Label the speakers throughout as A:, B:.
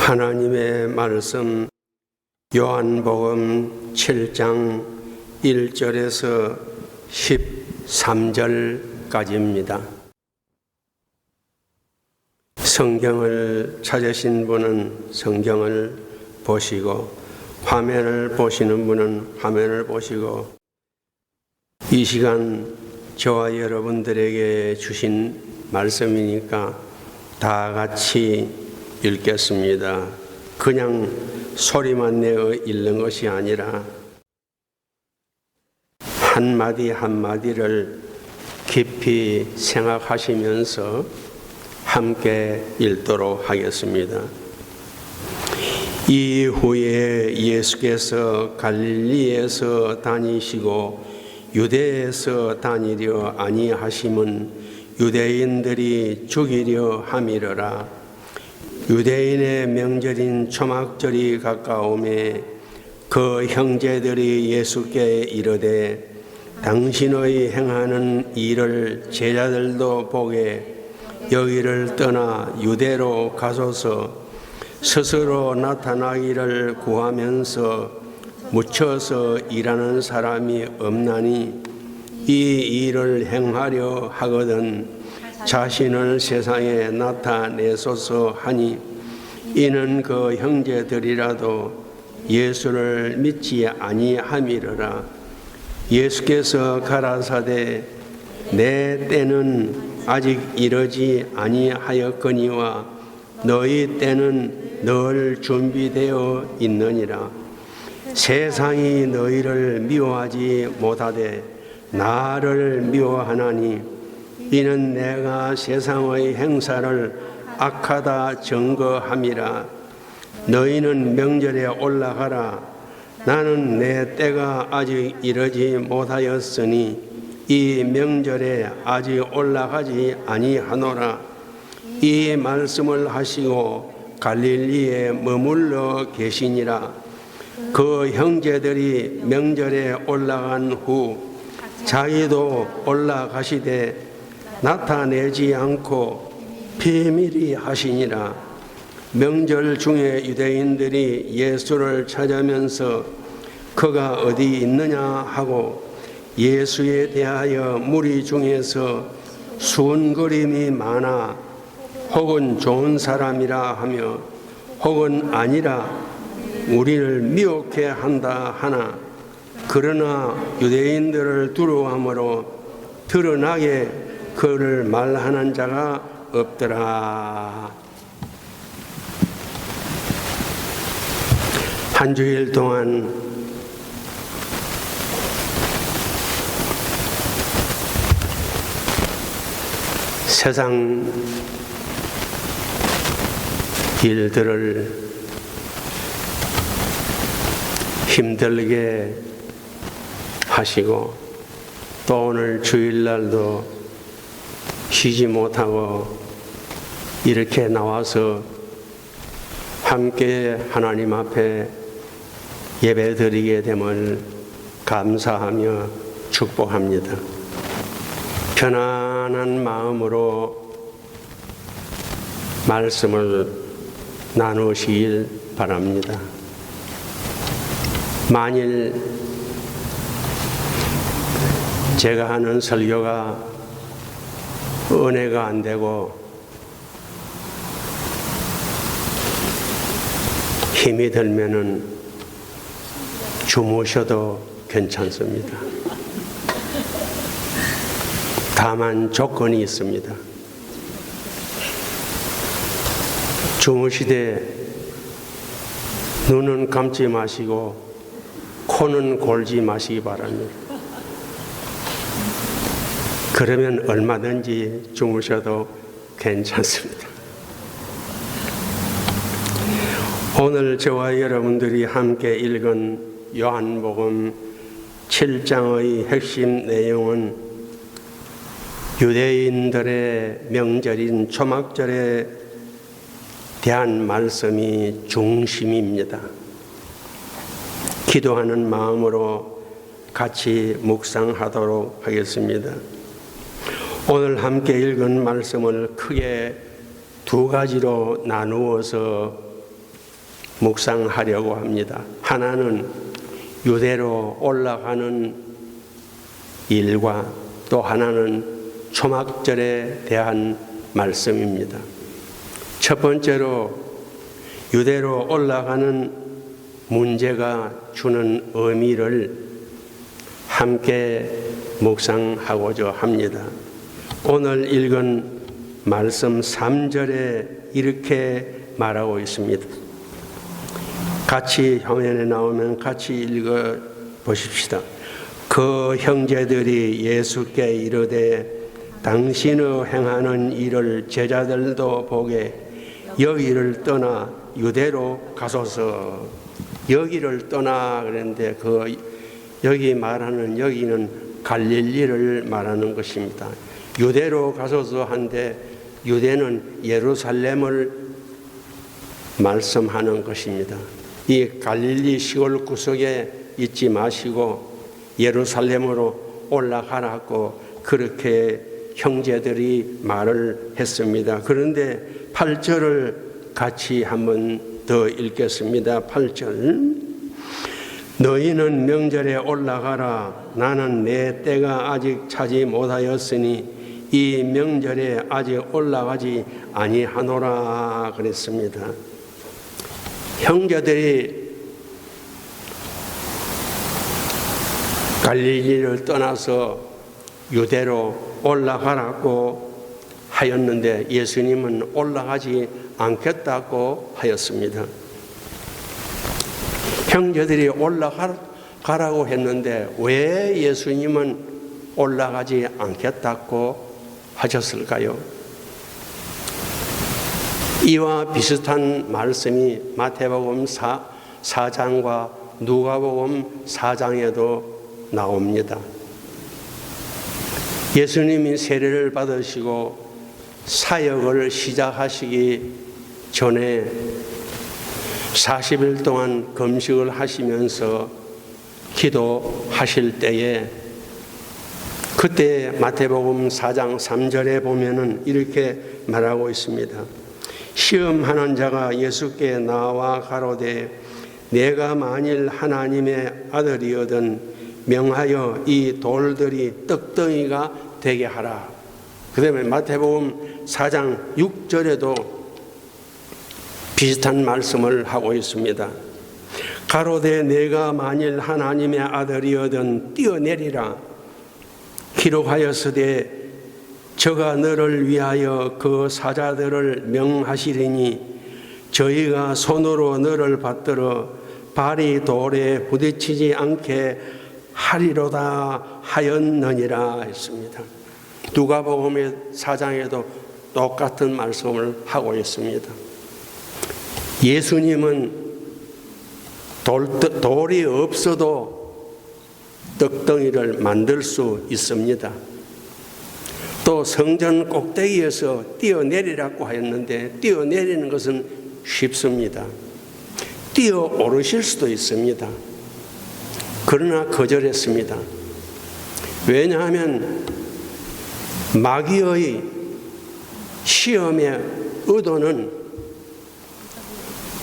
A: 하나님의 말씀 요한복음 7장 1절에서 13절까지입니다. 성경을 찾으신 분은 성경을 보시고 화면을 보시는 분은 화면을 보시고 이 시간 저와 여러분들에게 주신 말씀이니까 다 같이 읽겠습니다. 그냥 소리만 내어 읽는 것이 아니라 한마디 한마디를 깊이 생각하시면서 함께 읽도록 하겠습니다. 이후에 예수께서 갈릴리에서 다니시고 유대에서 다니려 아니하심은 유대인들이 죽이려 함이러라. 유대인의 명절인 초막절이 가까우매 그 형제들이 예수께 이르되 당신의 행하는 일을 제자들도 보게 여기를 떠나 유대로 가소서. 스스로 나타나기를 구하면서 묻혀서 일하는 사람이 없나니 이 일을 행하려 하거든 자신을 세상에 나타내소서 하니 이는 그 형제들이라도 예수를 믿지 아니함이러라. 예수께서 가라사대 내 때는 아직 이르지 아니하였거니와 너희 때는 늘 준비되어 있느니라. 세상이 너희를 미워하지 못하되 나를 미워하나니 이는 내가 세상의 행사를 악하다 증거함이라. 너희는 명절에 올라가라. 나는 내 때가 아직 이르지 못하였으니 이 명절에 아직 올라가지 아니하노라. 이 말씀을 하시고 갈릴리에 머물러 계시니라. 그 형제들이 명절에 올라간 후 자기도 올라가시되 나타내지 않고 비밀히 하시니라. 명절 중에 유대인들이 예수를 찾으면서 그가 어디 있느냐 하고 예수에 대하여 무리 중에서 수군거림이 많아 혹은 좋은 사람이라 하며 혹은 아니라 우리를 미혹해 한다 하나 그러나 유대인들을 두려워함으로 드러나게 그를 말하는 자가 없더라. 한 주일 동안 세상 일들을 힘들게 하시고 또 오늘 주일날도 쉬지 못하고 이렇게 나와서 함께 하나님 앞에 예배드리게 됨을 감사하며 축복합니다. 편안한 마음으로 말씀을 나누시길 바랍니다. 만일 제가 하는 설교가 은혜가 안 되고 힘이 들면은 주무셔도 괜찮습니다. 다만 조건이 있습니다. 주무시되 눈은 감지 마시고 코는 골지 마시기 바랍니다. 그러면 얼마든지 주무셔도 괜찮습니다. 오늘 저와 여러분들이 함께 읽은 요한복음 7장의 핵심 내용은 유대인들의 명절인 초막절에 대한 말씀이 중심입니다. 기도하는 마음으로 같이 묵상하도록 하겠습니다. 오늘 함께 읽은 말씀을 크게 두 가지로 나누어서 묵상하려고 합니다. 하나는 유대로 올라가는 일과 또 하나는 초막절에 대한 말씀입니다. 첫 번째로 유대로 올라가는 문제가 주는 의미를 함께 묵상하고자 합니다. 오늘 읽은 말씀 3절에 이렇게 말하고 있습니다. 같이 화면에 나오면 같이 읽어 보십시다. 그 형제들이 예수께 이르되 당신의 행하는 일을 제자들도 보게 여기를 떠나 유대로 가소서. 여기를 떠나 그랬는데 여기 말하는 여기는 갈릴리를 말하는 것입니다. 유대로 가소서 한데 유대는 예루살렘을 말씀하는 것입니다. 이 갈릴리 시골 구석에 있지 마시고 예루살렘으로 올라가라고 그렇게 형제들이 말을 했습니다. 그런데 8절을 같이 한번 더 읽겠습니다. 8절. 너희는 명절에 올라가라. 나는 내 때가 아직 차지 못하였으니 이 명절에 아직 올라가지 아니하노라 그랬습니다. 형제들이 갈릴리를 떠나서 유대로 올라가라고 하였는데 예수님은 올라가지 않겠다고 하였습니다. 형제들이 올라가라고 했는데 왜 예수님은 올라가지 않겠다고 하셨을까요? 이와 비슷한 말씀이 마태복음 4장과 누가복음 4장에도 나옵니다. 예수님이 세례를 받으시고 사역을 시작하시기 전에 40일 동안 금식을 하시면서 기도하실 때에 그때 마태복음 4장 3절에 보면은 이렇게 말하고 있습니다. 시험하는 자가 예수께 나와 가로되 내가 만일 하나님의 아들이거든 명하여 이 돌들이 떡덩이가 되게 하라. 그 다음에 마태복음 4장 6절에도 비슷한 말씀을 하고 있습니다. 가로되 내가 만일 하나님의 아들이거든 뛰어내리라. 기록하였으되 저가 너를 위하여 그 사자들을 명하시리니 저희가 손으로 너를 받들어 발이 돌에 부딪히지 않게 하리로다 하였느니라 했습니다. 누가복음의 4장에도 똑같은 말씀을 하고 있습니다. 예수님은 돌이 없어도 떡덩이를 만들 수 있습니다. 또 성전 꼭대기에서 뛰어내리라고 하였는데 뛰어내리는 것은 쉽습니다. 뛰어오르실 수도 있습니다. 그러나 거절했습니다. 왜냐하면 마귀의 시험의 의도는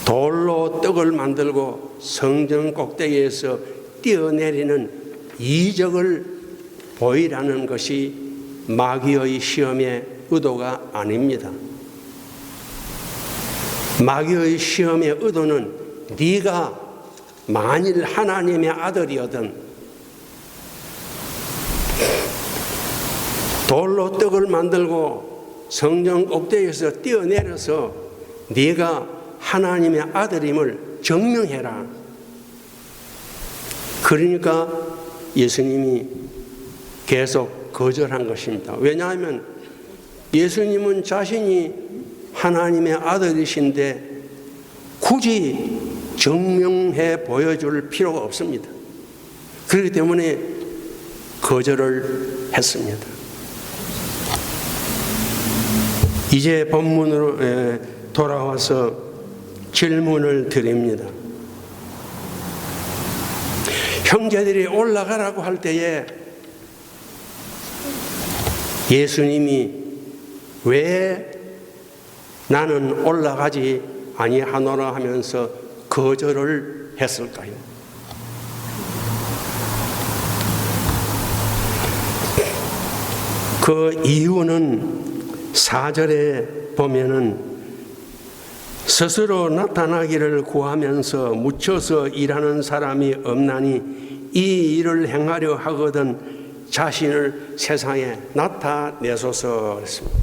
A: 돌로 떡을 만들고 성전 꼭대기에서 뛰어내리는 이적을 보이라는 것이 마귀의 시험의 의도가 아닙니다. 마귀의 시험의 의도는 네가 만일 하나님의 아들이거든 돌로 떡을 만들고 성전 꼭대기에서 뛰어내려서 네가 하나님의 아들임을 증명해라. 그러니까 예수님이 계속 거절한 것입니다. 왜냐하면 예수님은 자신이 하나님의 아들이신데 굳이 증명해 보여줄 필요가 없습니다. 그렇기 때문에 거절을 했습니다. 이제 본문으로 돌아와서 질문을 드립니다. 형제들이 올라가라고 할 때에 예수님이 왜 나는 올라가지 아니하노라 하면서 거절을 했을까요? 그 이유는 4절에 보면은 스스로 나타나기를 구하면서 묻혀서 일하는 사람이 없나니 이 일을 행하려 하거든 자신을 세상에 나타내소서 했습니다.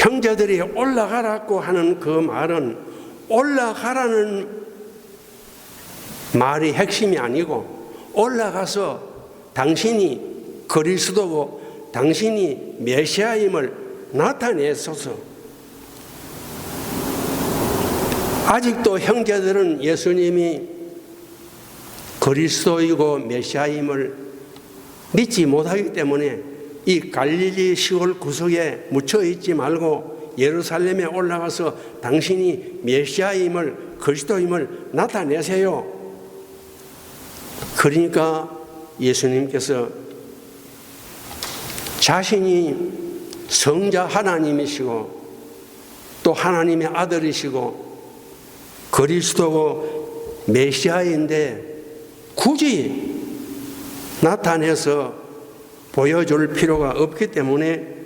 A: 형제들이 올라가라고 하는 그 말은 올라가라는 말이 핵심이 아니고 올라가서 당신이 그리스도고 당신이 메시아임을 나타내소서. 아직도 형제들은 예수님이 그리스도이고 메시아임을 믿지 못하기 때문에 이 갈릴리 시골 구석에 묻혀 있지 말고 예루살렘에 올라가서 당신이 메시아임을 그리스도임을 나타내세요. 그러니까 예수님께서 자신이 성자 하나님이시고 또 하나님의 아들이시고 그리스도고 메시아인데 굳이 나타내서 보여줄 필요가 없기 때문에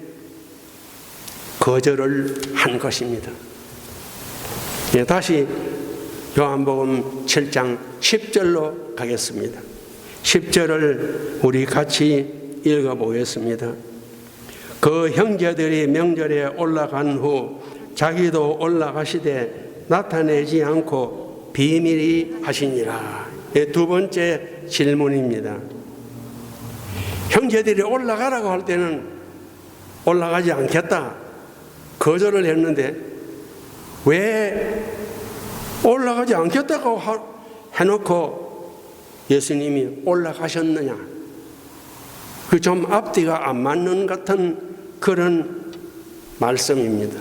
A: 거절을 한 것입니다. 다시 요한복음 7장 10절로 가겠습니다. 10절을 우리 같이 읽어보겠습니다. 그 형제들이 명절에 올라간 후 자기도 올라가시되 나타내지 않고 비밀히 하시니라. 두 번째 질문입니다. 형제들이 올라가라고 할 때는 올라가지 않겠다 거절을 했는데 왜 올라가지 않겠다고 해놓고 예수님이 올라가셨느냐? 그 좀 앞뒤가 안 맞는 같은 그런 말씀입니다.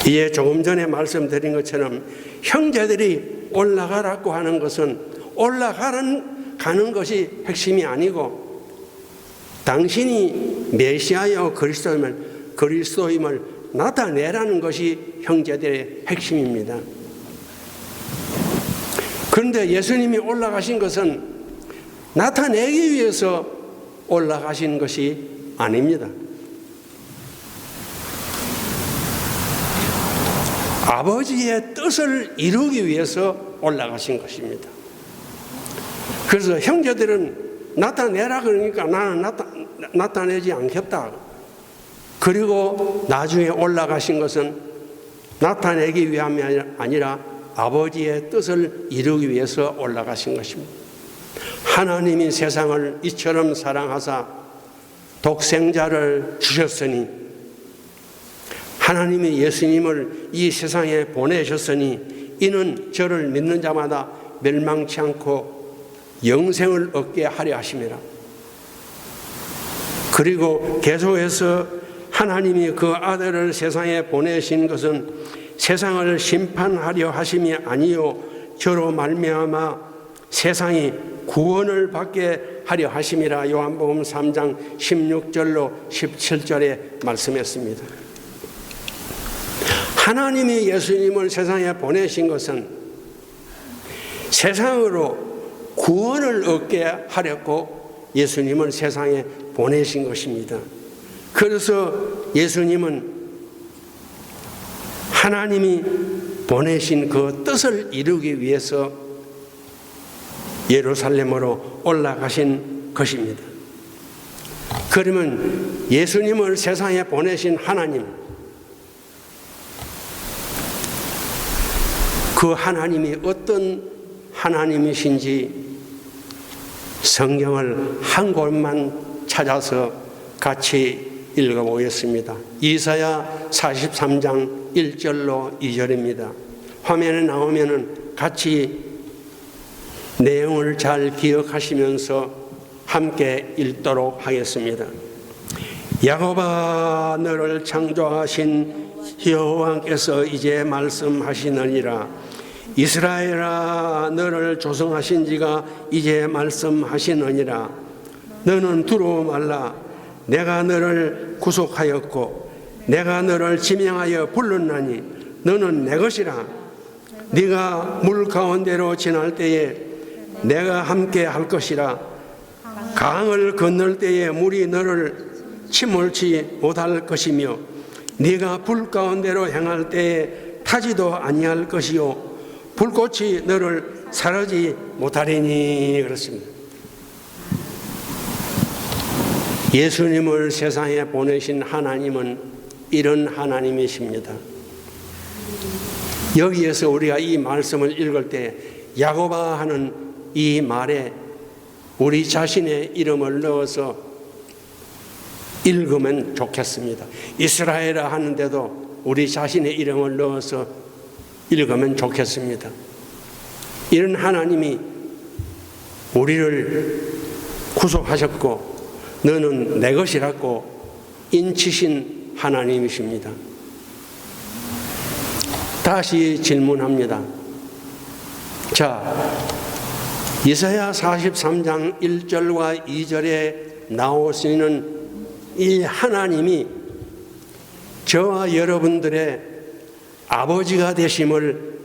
A: 이에 조금 전에 말씀드린 것처럼 형제들이 올라가라고 하는 것은 가는 것이 핵심이 아니고 당신이 메시아여 그리스도임을 나타내라는 것이 형제들의 핵심입니다. 그런데 예수님이 올라가신 것은 나타내기 위해서 올라가신 것이 아닙니다. 아버지의 뜻을 이루기 위해서 올라가신 것입니다. 그래서 형제들은 나타내라 그러니까 나는 나타내지 않겠다. 그리고 나중에 올라가신 것은 나타내기 위함이 아니라 아버지의 뜻을 이루기 위해서 올라가신 것입니다. 하나님이 세상을 이처럼 사랑하사 독생자를 주셨으니 하나님이 예수님을 이 세상에 보내셨으니 이는 저를 믿는 자마다 멸망치 않고 영생을 얻게 하려 하심이라. 그리고 계속해서 하나님이 그 아들을 세상에 보내신 것은 세상을 심판하려 하심이 아니요 저로 말미암아 세상이 구원을 받게 하려 하심이라. 요한복음 3장 16절로 17절에 말씀했습니다. 하나님이 예수님을 세상에 보내신 것은 세상으로 구원을 얻게 하려고 예수님을 세상에 보내신 것입니다. 그래서 예수님은 하나님이 보내신 그 뜻을 이루기 위해서 예루살렘으로 올라가신 것입니다. 그러면 예수님을 세상에 보내신 하나님, 그 하나님이 어떤 하나님이신지 성경을 한 곳만 찾아서 같이 읽어보겠습니다. 이사야 43장 1절로 2절입니다. 화면에 나오면은 같이 내용을 잘 기억하시면서 함께 읽도록 하겠습니다. 야곱아 너를 창조하신 여호와께서 이제 말씀하시느니라. 이스라엘아 너를 조성하신 지가 이제 말씀하시느니라. 너는 두려워 말라. 내가 너를 구속하였고 내가 너를 지명하여 불렀나니 너는 내 것이라. 네가 물 가운데로 지날 때에 내가 함께 할 것이라. 강을 건널 때에 물이 너를 침몰치 못할 것이며 네가 불 가운데로 행할 때에 타지도 아니할 것이요 불꽃이 너를 사르지 못하리니. 그렇습니다. 예수님을 세상에 보내신 하나님은 이런 하나님이십니다. 여기에서 우리가 이 말씀을 읽을 때 야고바 하는 이 말에 우리 자신의 이름을 넣어서 읽으면 좋겠습니다. 이스라엘아 하는데도 우리 자신의 이름을 넣어서 읽으면 좋겠습니다. 이런 하나님이 우리를 구속하셨고 너는 내 것이라고 인치신 하나님이십니다. 다시 질문합니다. 자, 이사야 43장 1절과 2절에 나오시는 이 하나님이 저와 여러분들의 아버지가 되심을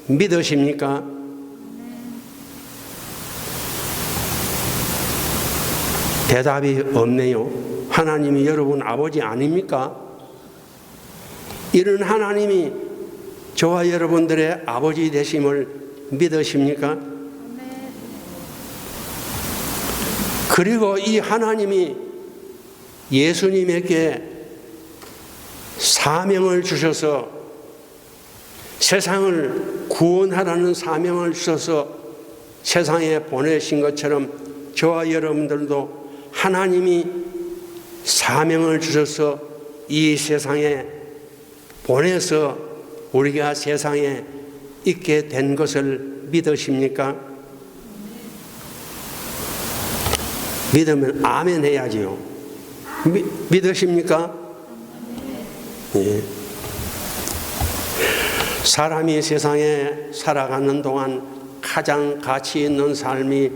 A: 믿으십니까? 대답이 없네요. 하나님이 여러분 아버지 아닙니까? 이런 하나님이 저와 여러분들의 아버지 되심을 믿으십니까? 그리고 이 하나님이 예수님에게 사명을 주셔서 세상을 구원하라는 사명을 주셔서 세상에 보내신 것처럼 저와 여러분들도 하나님이 사명을 주셔서 이 세상에 보내서 우리가 세상에 있게 된 것을 믿으십니까? 믿으면 아멘 해야지요. 믿으십니까? 예. 사람이 세상에 살아가는 동안 가장 가치 있는 삶이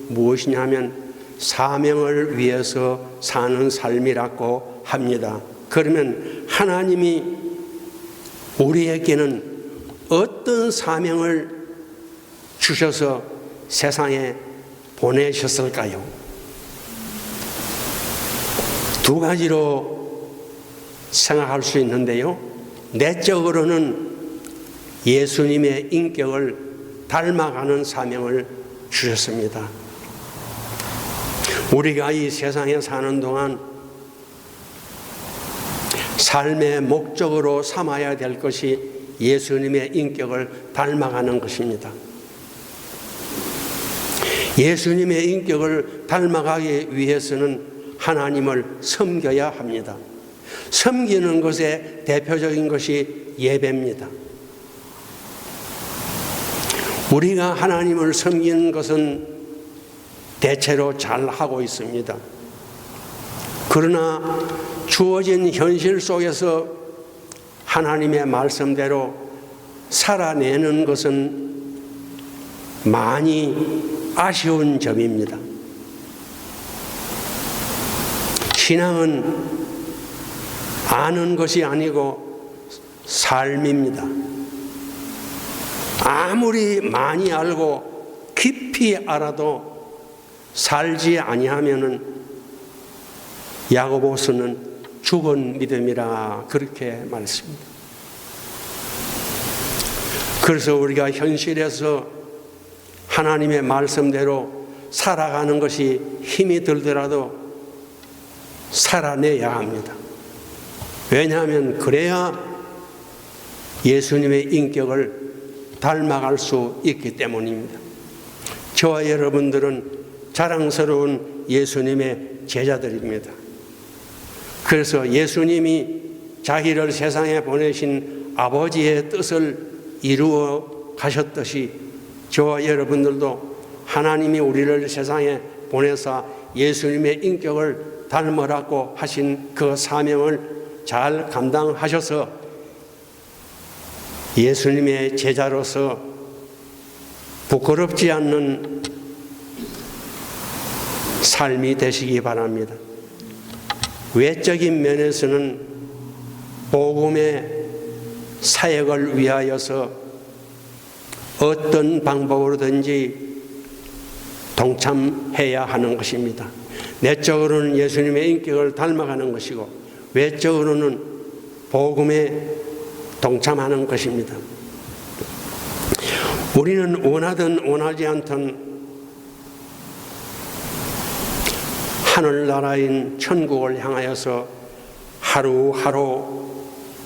A: 무엇이냐면 사명을 위해서 사는 삶이라고 합니다. 그러면 하나님이 우리에게는 어떤 사명을 주셔서 세상에 보내셨을까요? 두 가지로 생각할 수 있는데요. 내적으로는 예수님의 인격을 닮아가는 사명을 주셨습니다. 우리가 이 세상에 사는 동안 삶의 목적으로 삼아야 될 것이 예수님의 인격을 닮아가는 것입니다. 예수님의 인격을 닮아가기 위해서는 하나님을 섬겨야 합니다. 섬기는 것의 대표적인 것이 예배입니다. 우리가 하나님을 섬기는 것은 대체로 잘 하고 있습니다. 그러나 주어진 현실 속에서 하나님의 말씀대로 살아내는 것은 많이 아쉬운 점입니다. 신앙은 아는 것이 아니고 삶입니다. 아무리 많이 알고 깊이 알아도 살지 아니하면은 야고보서는 죽은 믿음이라 그렇게 말했습니다. 그래서 우리가 현실에서 하나님의 말씀대로 살아가는 것이 힘이 들더라도 살아내야 합니다. 왜냐하면 그래야 예수님의 인격을 닮아갈 수 있기 때문입니다. 저와 여러분들은 자랑스러운 예수님의 제자들입니다. 그래서 예수님이 자기를 세상에 보내신 아버지의 뜻을 이루어 가셨듯이 저와 여러분들도 하나님이 우리를 세상에 보내사 예수님의 인격을 닮으라고 하신 그 사명을 잘 감당하셔서 예수님의 제자로서 부끄럽지 않는 삶이 되시기 바랍니다. 외적인 면에서는 복음의 사역을 위하여서 어떤 방법으로든지 동참해야 하는 것입니다. 내적으로는 예수님의 인격을 닮아가는 것이고 외적으로는 복음에 동참하는 것입니다. 우리는 원하든 원하지 않든 하늘나라인 천국을 향하여서 하루하루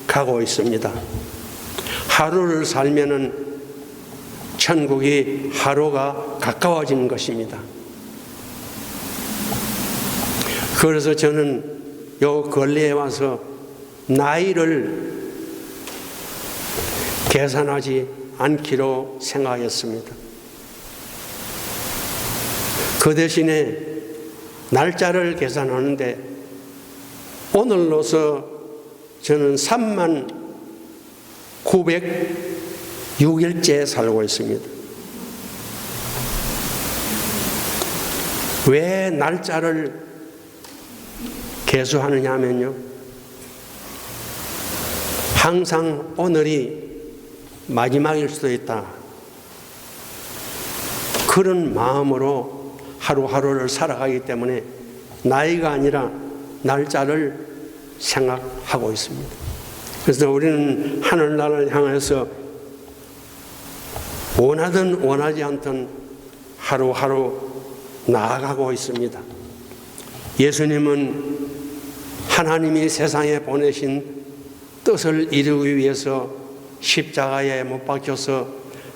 A: 가고 있습니다. 하루를 살면은 천국이 하루가 가까워지는 것입니다. 그래서 저는 요 근래에 와서 나이를 계산하지 않기로 생각했습니다. 그 대신에 날짜를 계산하는데 오늘로서 저는 3만 906일째 살고 있습니다. 왜 날짜를 계수하느냐 하면요, 항상 오늘이 마지막일 수도 있다, 그런 마음으로 하루하루를 살아가기 때문에 나이가 아니라 날짜를 생각하고 있습니다. 그래서 우리는 하늘나라를 향해서 원하든 원하지 않든 하루하루 나아가고 있습니다. 예수님은 하나님이 세상에 보내신 뜻을 이루기 위해서 십자가에 못 박혀서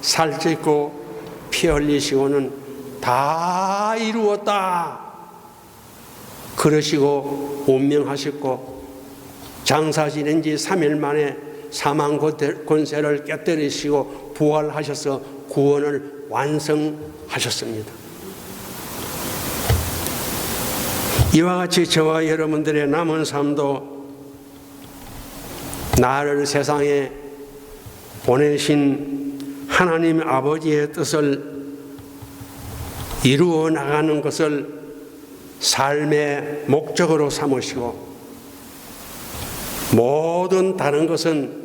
A: 살찌고 피 흘리시고는 다 이루었다 그러시고 운명하셨고, 장사 지낸 지 3일 만에 사망 권세를 깨뜨리시고 부활하셔서 구원을 완성하셨습니다. 이와 같이 저와 여러분들의 남은 삶도 나를 세상에 보내신 하나님 아버지의 뜻을 이루어 나가는 것을 삶의 목적으로 삼으시고, 모든 다른 것은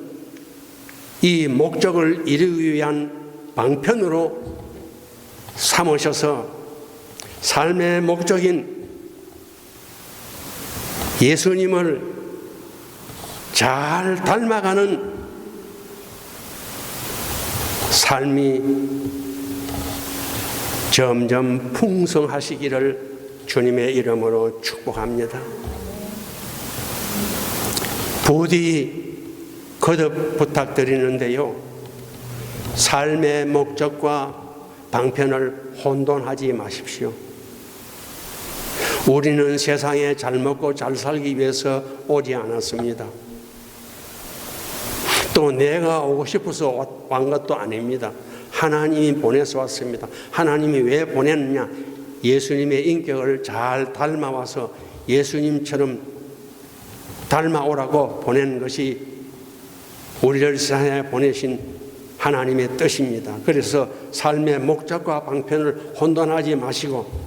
A: 이 목적을 이루기 위한 방편으로 삼으셔서 삶의 목적인 예수님을 잘 닮아가는 삶이 점점 풍성하시기를 주님의 이름으로 축복합니다. 부디 거듭 부탁드리는데요, 삶의 목적과 방편을 혼돈하지 마십시오. 우리는 세상에 잘 먹고 잘 살기 위해서 오지 않았습니다. 또 내가 오고 싶어서 온 것도 아닙니다. 하나님이 보내서 왔습니다. 하나님이 왜 보냈느냐? 예수님의 인격을 잘 닮아와서 예수님처럼 닮아오라고 보낸 것이 우리를 세상에 보내신 하나님의 뜻입니다. 그래서 삶의 목적과 방편을 혼돈하지 마시고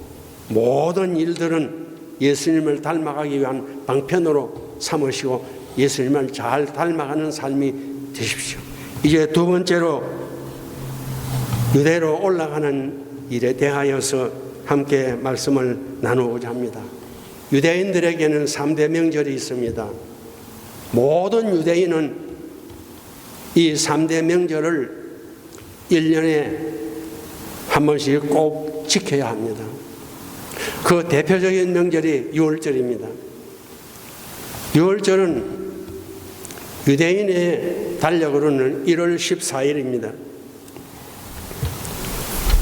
A: 모든 일들은 예수님을 닮아가기 위한 방편으로 삼으시고 예수님을 잘 닮아가는 삶이 되십시오. 이제 두 번째로 유대로 올라가는 일에 대하여서 함께 말씀을 나누고자 합니다. 유대인들에게는 3대 명절이 있습니다. 모든 유대인은 이 3대 명절을 1년에 한 번씩 꼭 지켜야 합니다. 그 대표적인 명절이 유월절입니다. 유월절은 유대인의 달력으로는 1월 14일입니다.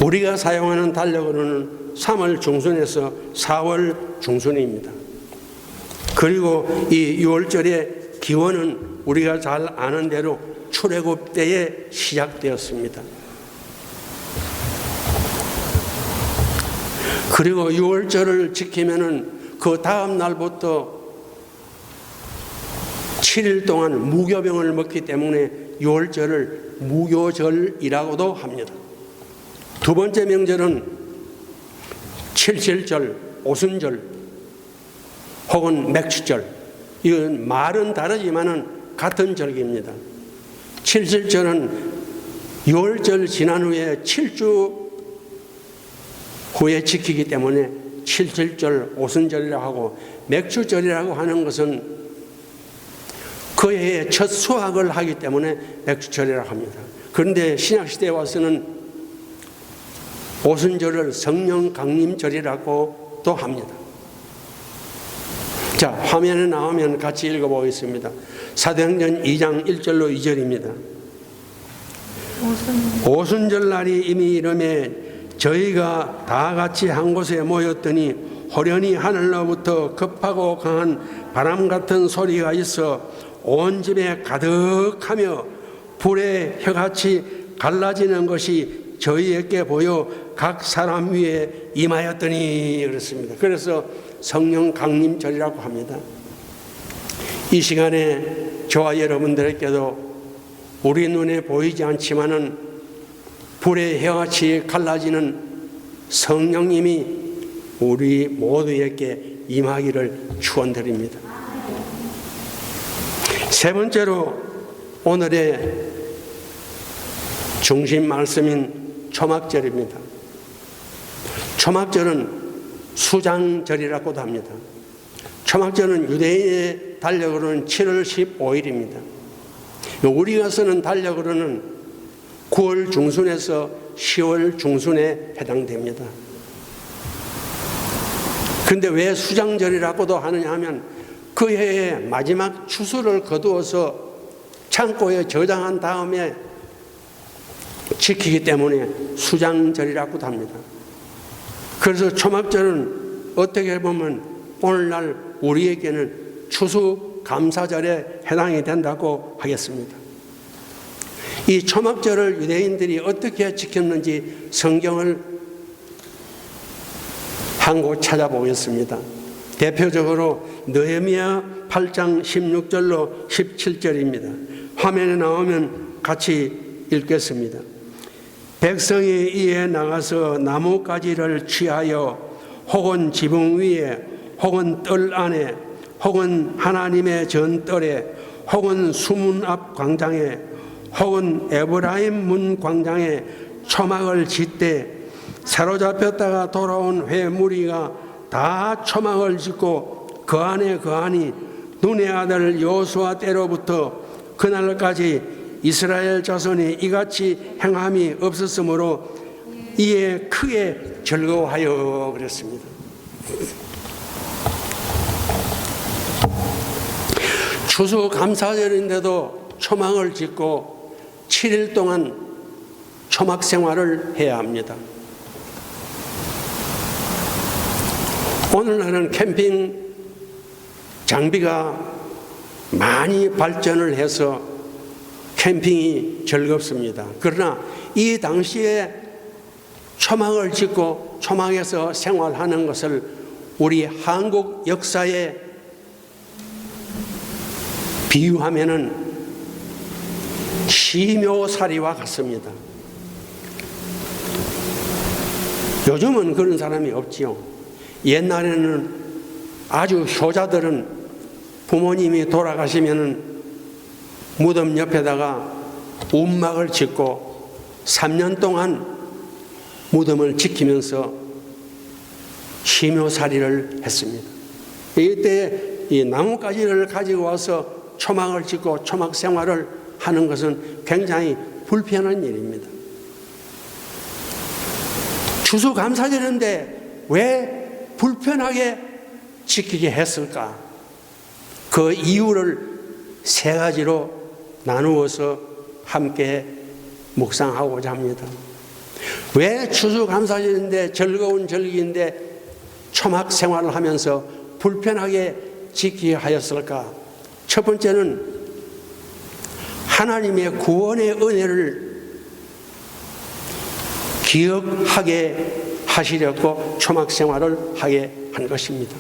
A: 우리가 사용하는 달력으로는 3월 중순에서 4월 중순입니다. 그리고 이 유월절의 기원은 우리가 잘 아는 대로 출애굽 때에 시작되었습니다. 그리고 유월절을 지키면은 그 다음 날부터 7일 동안 무교병을 먹기 때문에 유월절을 무교절이라고도 합니다. 두 번째 명절은 칠칠절, 오순절 혹은 맥주절. 이건 말은 다르지만은 같은 절기입니다. 칠칠절은 유월절 지난 후에 7주 후에 지키기 때문에 칠칠절, 오순절이라고 하고 맥주절이라고 하는 것은 그 해의 첫 수확을 하기 때문에 맥주절이라고 합니다. 그런데 신약시대에 와서는 오순절을 성령 강림절이라고 또 합니다. 자, 화면에 나오면 같이 읽어보겠습니다. 사도행전 2장 1절로 2절입니다. 오순절 날이 이미 이름에 저희가 다 같이 한 곳에 모였더니 호련히 하늘로부터 급하고 강한 바람 같은 소리가 있어 온 집에 가득하며 불의 혀같이 갈라지는 것이 저희에게 보여 각 사람 위에 임하였더니 그렇습니다. 그래서 성령 강림절이라고 합니다. 이 시간에 저와 여러분들에게도 우리 눈에 보이지 않지만은 불의 혀같이 갈라지는 성령님이 우리 모두에게 임하기를 축원드립니다. 세 번째로 오늘의 중심 말씀인 초막절입니다. 초막절은 수장절이라고도 합니다. 초막절은 유대인의 달력으로는 7월 15일입니다. 우리가 쓰는 달력으로는 9월 중순에서 10월 중순에 해당됩니다. 그런데 왜 수장절이라고도 하느냐 하면 그 해의 마지막 추수를 거두어서 창고에 저장한 다음에 지키기 때문에 수장절이라고도 합니다. 그래서 초막절은 어떻게 보면 오늘날 우리에게는 추수감사절에 해당이 된다고 하겠습니다. 이 초막절을 유대인들이 어떻게 지켰는지 성경을 한 곳 찾아보겠습니다. 대표적으로 느헤미야 8장 16절로 17절입니다. 화면에 나오면 같이 읽겠습니다. 백성이 이에 나가서 나뭇가지를 취하여 혹은 지붕 위에 혹은 뜰 안에 혹은 하나님의 전뜰에 혹은 수문 앞 광장에 혹은 에브라임 문 광장에 초막을 짓되 사로잡혔다가 돌아온 회 무리가 다 초막을 짓고 그 안에 거하니 눈의 아들 여호수아 때로부터 그날까지 이스라엘 자손이 이같이 행함이 없었으므로 이에 크게 즐거워하여 그랬습니다. 추수감사절인데도 초막을 짓고 7일 동안 초막 생활을 해야 합니다. 오늘날은 캠핑 장비가 많이 발전을 해서 캠핑이 즐겁습니다. 그러나 이 당시에 초막을 짓고 초막에서 생활하는 것을 우리 한국 역사에 비유하면은 시묘살이와 같습니다. 요즘은 그런 사람이 없지요. 옛날에는 아주 효자들은 부모님이 돌아가시면은 무덤 옆에다가 움막을 짓고 3년 동안 무덤을 지키면서 시묘살이를 했습니다. 이때 이 나뭇가지를 가지고 와서 초막을 짓고 초막 생활을 하는 것은 굉장히 불편한 일입니다. 추수감사절인데 왜 불편하게 지키게 했을까? 그 이유를 세 가지로 나누어서 함께 묵상하고자 합니다. 왜 추수감사절인데 즐거운 절기인데 초막 생활을 하면서 불편하게 지키게 하였을까? 첫 번째는 하나님의 구원의 은혜를 기억하게 하시려고 초막 생활을 하게 한 것입니다.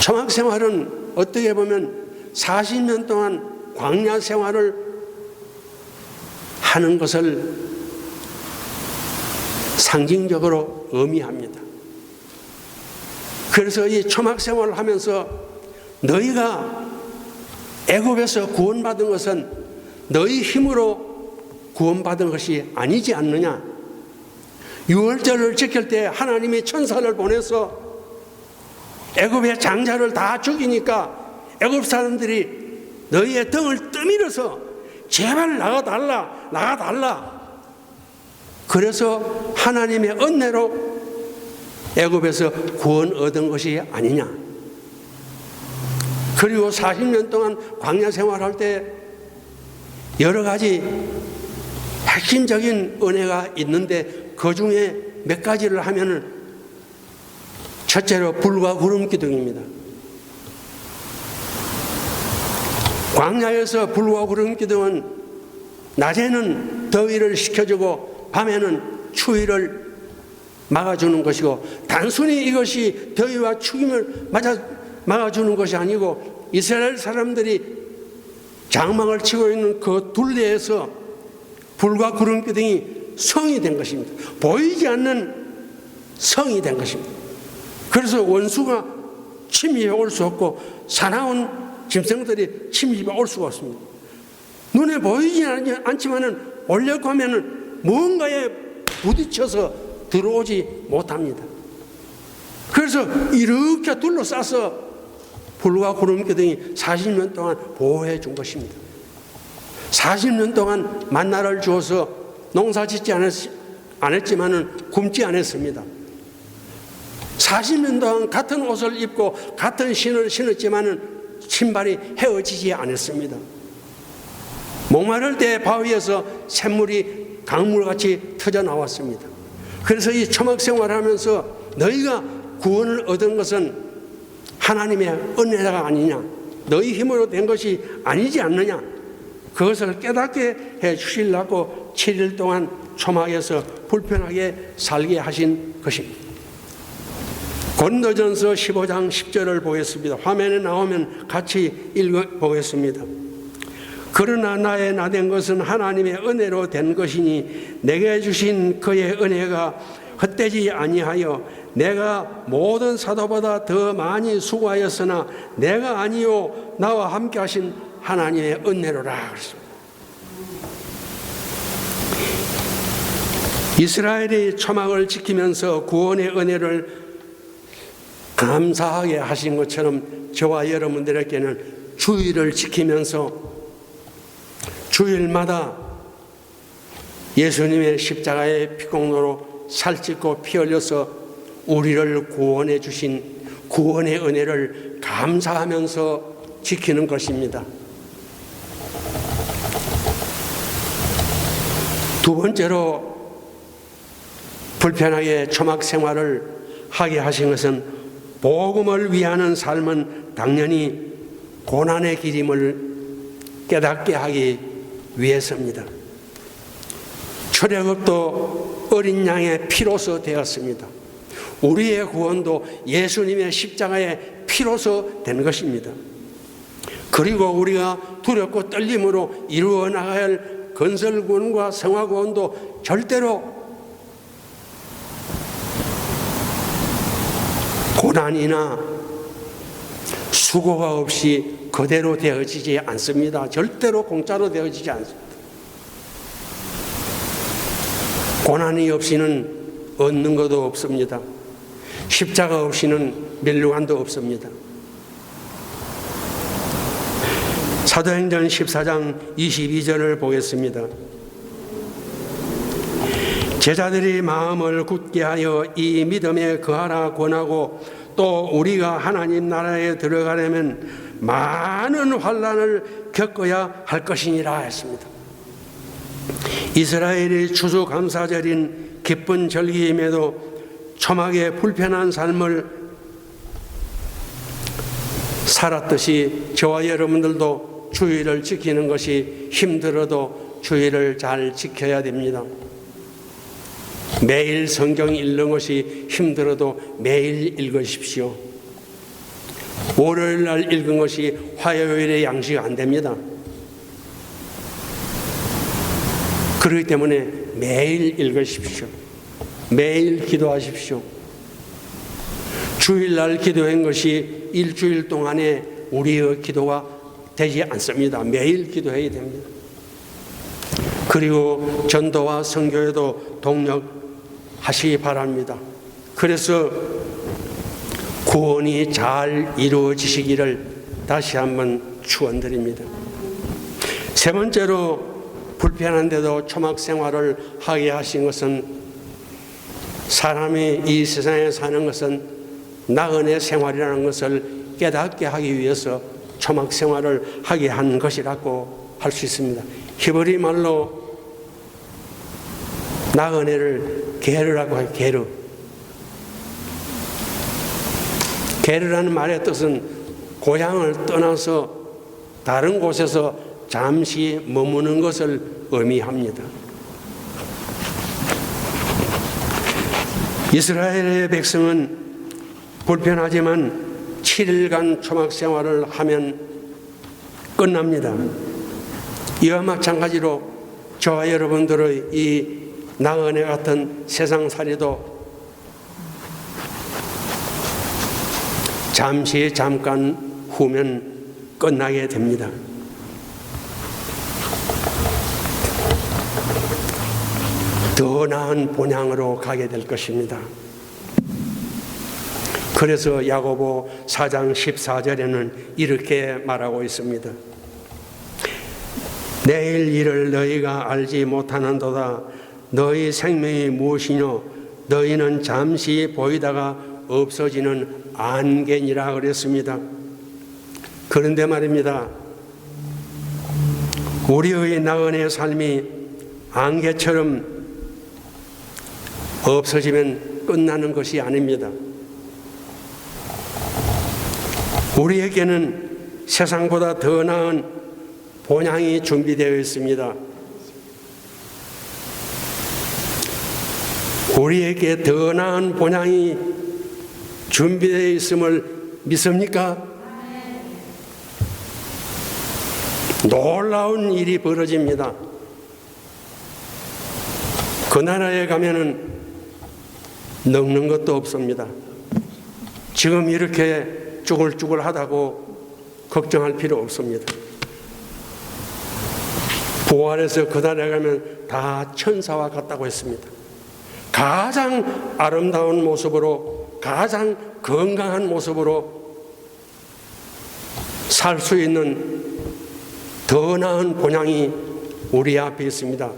A: 초막 생활은 어떻게 보면 40년 동안 광야 생활을 하는 것을 상징적으로 의미합니다. 그래서 이 초막 생활을 하면서 너희가 애굽에서 구원받은 것은 너희 힘으로 구원받은 것이 아니지 않느냐? 유월절을 지킬 때 하나님이 천사를 보내서 애굽의 장자를 다 죽이니까 애굽 사람들이 너희의 등을 떠밀어서 제발 나가달라. 그래서 하나님의 은혜로 애굽에서 구원 얻은 것이 아니냐. 그리고 40년 동안 광야 생활할 때 여러 가지 핵심적인 은혜가 있는데 그 중에 몇 가지를 하면은 첫째로 불과 구름 기둥입니다. 광야에서 불과 구름 기둥은 낮에는 더위를 식혀주고 밤에는 추위를 막아주는 것이고, 단순히 이것이 더위와 추임을 막아주는 것이 아니고 이스라엘 사람들이 장막을 치고 있는 그 둘레에서 불과 구름 기둥이 성이 된 것입니다. 보이지 않는 성이 된 것입니다. 그래서 원수가 침입해 올 수 없고 사나운 짐승들이 침입해 올 수가 없습니다. 눈에 보이지 않지만은 오려고 하면은 뭔가에 부딪혀서 들어오지 못합니다. 그래서 이렇게 둘러싸서 불과 구름 기둥이 40년 동안 보호해 준 것입니다. 40년 동안 만나를 주어서 농사 짓지 않았지만은 굶지 않았습니다. 40년 동안 같은 옷을 입고 같은 신을 신었지만은 신발이 헤어지지 않았습니다. 목마를 때 바위에서 샘물이 강물같이 터져 나왔습니다. 그래서 이 초막 생활하면서 너희가 구원을 얻은 것은 하나님의 은혜가 아니냐, 너희 힘으로 된 것이 아니지 않느냐, 그것을 깨닫게 해 주시려고 7일 동안 초막에서 불편하게 살게 하신 것입니다. 고린도전서 15장 10절을 보겠습니다. 화면에 나오면 같이 읽어보겠습니다. 그러나 나의 나된 것은 하나님의 은혜로 된 것이니 내게 주신 그의 은혜가 헛되지 아니하여 내가 모든 사도보다 더 많이 수고하였으나 내가 아니요 나와 함께 하신 하나님의 은혜로라. 이스라엘이 초막을 지키면서 구원의 은혜를 감사하게 하신 것처럼 저와 여러분들에게는 주일을 지키면서 주일마다 예수님의 십자가의 피공로로 살찌고 피 흘려서 우리를 구원해 주신 구원의 은혜를 감사하면서 지키는 것입니다. 두 번째로 불편하게 초막 생활을 하게 하신 것은 복음을 위하는 삶은 당연히 고난의 길임을 깨닫게 하기 위해서입니다. 출애굽도 어린 양의 피로서 되었습니다. 우리의 구원도 예수님의 십자가의 피로서 된 것입니다. 그리고 우리가 두렵고 떨림으로 이루어 나가야 할 건설구원과 성화구원도 절대로 고난이나 수고가 없이 그대로 되어지지 않습니다. 절대로 공짜로 되어지지 않습니다. 고난이 없이는 얻는 것도 없습니다. 십자가 없이는 멸류관도 없습니다. 사도행전 14장 22절을 보겠습니다. 제자들이 마음을 굳게 하여 이 믿음에 거하라 권하고 또 우리가 하나님 나라에 들어가려면 많은 환난을 겪어야 할 것이니라 했습니다. 이스라엘의 추수감사절인 기쁜 절기임에도 초막의 불편한 삶을 살았듯이 저와 여러분들도 주의를 지키는 것이 힘들어도 주의를 잘 지켜야 됩니다. 매일 성경 읽는 것이 힘들어도 매일 읽으십시오. 월요일 날 읽은 것이 화요일에 양식 안 됩니다. 그렇기 때문에 매일 읽으십시오. 매일 기도하십시오. 주일날 기도한 것이 일주일 동안에 우리의 기도가 되지 않습니다. 매일 기도해야 됩니다. 그리고 전도와 선교에도 동력하시기 바랍니다. 그래서 구원이 잘 이루어지시기를 다시 한번 축원드립니다. 세 번째로 불편한데도 초막 생활을 하게 하신 것은 사람이 이 세상에 사는 것은 나그네 생활이라는 것을 깨닫게 하기 위해서 초막 생활을 하게 한 것이라고 할 수 있습니다. 히브리 말로 나그네를 게르라고 해요. 게르. 게르라는 말의 뜻은 고향을 떠나서 다른 곳에서 잠시 머무는 것을 의미합니다. 이스라엘의 백성은 불편하지만 7일간 초막 생활을 하면 끝납니다. 이와 마찬가지로 저와 여러분들의 이 나그네 같은 세상살이도 잠깐 후면 끝나게 됩니다. 더 나은 본향으로 가게 될 것입니다. 그래서 야고보 4장 14절에는 이렇게 말하고 있습니다. 내일 일을 너희가 알지 못하는도다. 너희 생명이 무엇이뇨? 너희는 잠시 보이다가 없어지는 안개니라 그랬습니다. 그런데 말입니다. 우리의 나그네 삶이 안개처럼 없어지면 끝나는 것이 아닙니다. 우리에게는 세상보다 더 나은 본향이 준비되어 있습니다. 우리에게 더 나은 본향이 준비되어 있음을 믿습니까? 놀라운 일이 벌어집니다. 그 나라에 가면은 늙는 것도 없습니다. 지금 이렇게 쭈글쭈글하다고 걱정할 필요 없습니다. 부활해서 그 나라에 가면 다 천사와 같다고 했습니다. 가장 아름다운 모습으로, 가장 건강한 모습으로 살 수 있는 더 나은 본향이 우리 앞에 있습니다.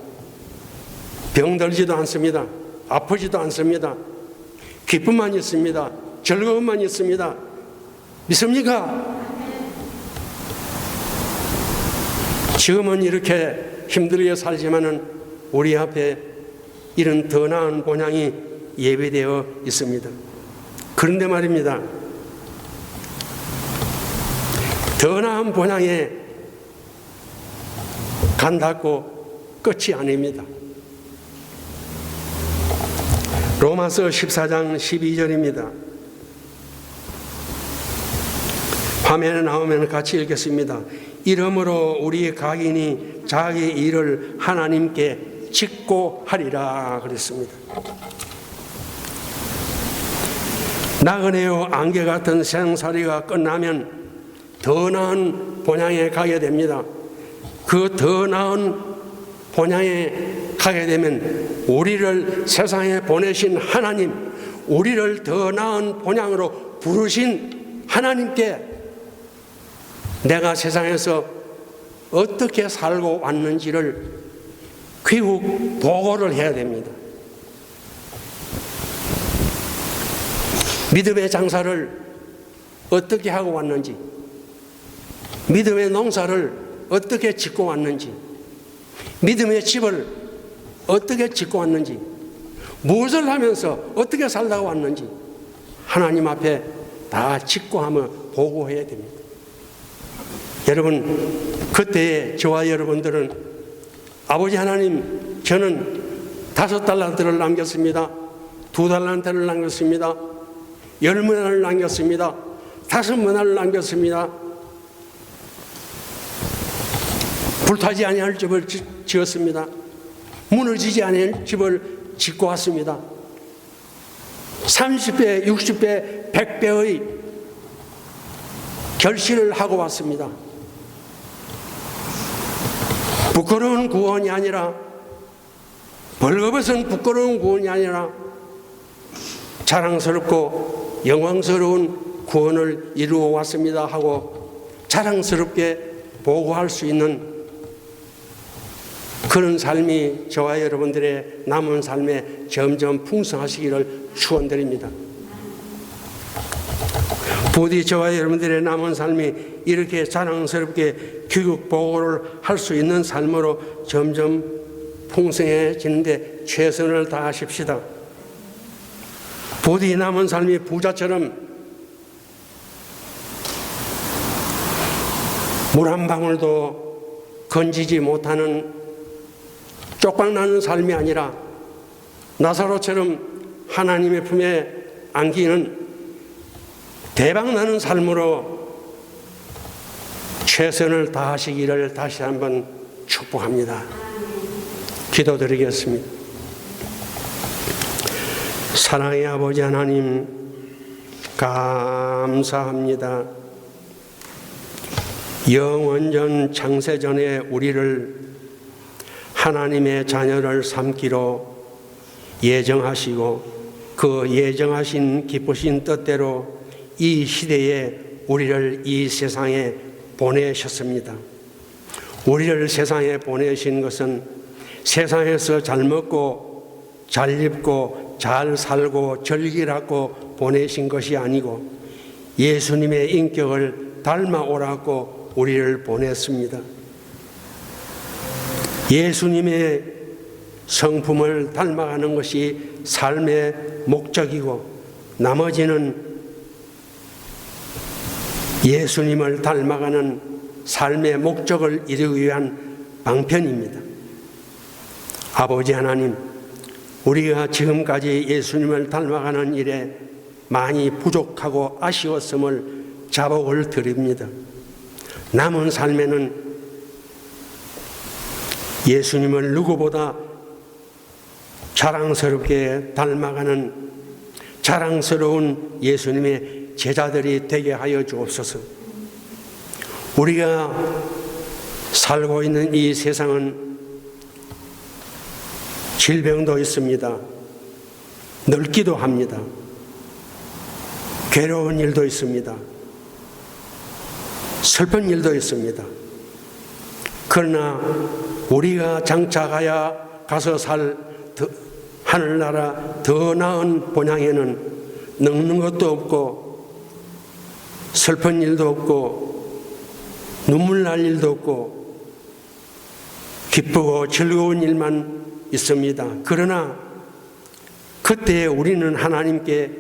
A: 병들지도 않습니다. 아프지도 않습니다. 기쁨만 있습니다. 즐거움만 있습니다. 믿습니까? 지금은 이렇게 힘들게 살지만은 우리 앞에 이런 더 나은 본향이 예비되어 있습니다. 그런데 말입니다. 더 나은 본향에 간다고 끝이 아닙니다. 로마서 14장 12절입니다. 화면에 나오면 같이 읽겠습니다. 이러므로 우리 각인이 자기 일을 하나님께 짓고 하리라 그랬습니다. 나그네요 안개 같은 생살이가 끝나면 더 나은 본향에 가게 됩니다. 그 더 나은 본향에 가게 되면 우리를 세상에 보내신 하나님, 우리를 더 나은 본향으로 부르신 하나님께 내가 세상에서 어떻게 살고 왔는지를 귀국 보고를 해야 됩니다. 믿음의 장사를 어떻게 하고 왔는지, 믿음의 농사를 어떻게 짓고 왔는지, 믿음의 집을 어떻게 짓고 왔는지, 무엇을 하면서 어떻게 살다가 왔는지 하나님 앞에 다 짓고 하며 보고해야 됩니다. 여러분, 그때에 저와 여러분들은 아버지 하나님, 저는 5달란트를 남겼습니다. 2달란트를 남겼습니다. 10문화를 남겼습니다. 5문화를 남겼습니다. 불타지 아니할 집을 지었습니다. 무너지지 아니할 집을 짓고 왔습니다. 30배, 60배, 100배의 결실을 하고 왔습니다. 부끄러운 구원이 아니라, 벌거벗은 부끄러운 구원이 아니라 자랑스럽고 영광스러운 구원을 이루어 왔습니다 하고 자랑스럽게 보고할 수 있는 그런 삶이 저와 여러분들의 남은 삶에 점점 풍성하시기를 축원드립니다. 부디 저와 여러분들의 남은 삶이 이렇게 자랑스럽게 귀국 보고를 할 수 있는 삶으로 점점 풍성해지는데 최선을 다하십시다. 부디 남은 삶이 부자처럼 물 한 방울도 건지지 못하는 쪽박나는 삶이 아니라 나사로처럼 하나님의 품에 안기는 대박나는 삶으로 최선을 다하시기를 다시 한번 축복합니다. 기도드리겠습니다. 사랑의 아버지 하나님, 감사합니다. 영원전 창세전에 우리를 하나님의 자녀를 삼기로 예정하시고 그 예정하신 기쁘신 뜻대로 이 시대에 우리를 이 세상에 보내셨습니다. 우리를 세상에 보내신 것은 세상에서 잘 먹고 잘 입고 잘 살고 즐기라고 보내신 것이 아니고 예수님의 인격을 닮아오라고 우리를 보냈습니다. 예수님의 성품을 닮아가는 것이 삶의 목적이고 나머지는 예수님을 닮아가는 삶의 목적을 이루기 위한 방편입니다. 아버지 하나님, 우리가 지금까지 예수님을 닮아가는 일에 많이 부족하고 아쉬웠음을 자복을 드립니다. 남은 삶에는 예수님을 누구보다 자랑스럽게 닮아가는 자랑스러운 예수님의 제자들이 되게 하여 주옵소서. 우리가 살고 있는 이 세상은 질병도 있습니다. 늙기도 합니다. 괴로운 일도 있습니다. 슬픈 일도 있습니다. 그러나 우리가 장차 가서 살 하늘나라 더 나은 본향에는 늙는 것도 없고 슬픈 일도 없고 눈물 날 일도 없고 기쁘고 즐거운 일만 있습니다. 그러나 그때 우리는 하나님께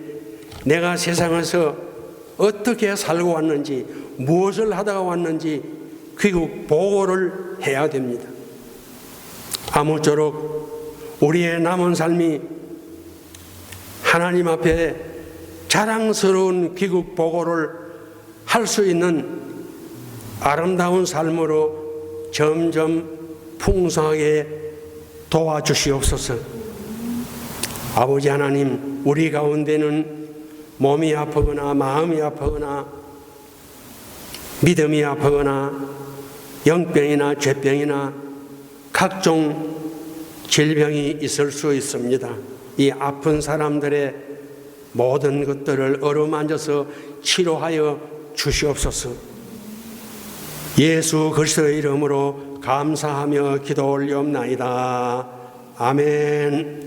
A: 내가 세상에서 어떻게 살고 왔는지 무엇을 하다가 왔는지 귀국 보고를 해야 됩니다. 아무쪼록 우리의 남은 삶이 하나님 앞에 자랑스러운 귀국 보고를 할 수 있는 아름다운 삶으로 점점 풍성하게 도와주시옵소서. 아버지 하나님, 우리 가운데는 몸이 아프거나 마음이 아프거나 믿음이 아프거나 영병이나 죄병이나 각종 질병이 있을 수 있습니다. 이 아픈 사람들의 모든 것들을 어루만져서 치료하여 주시옵소서. 예수 그리스도의 이름으로 감사하며 기도 올리옵나이다. 아멘.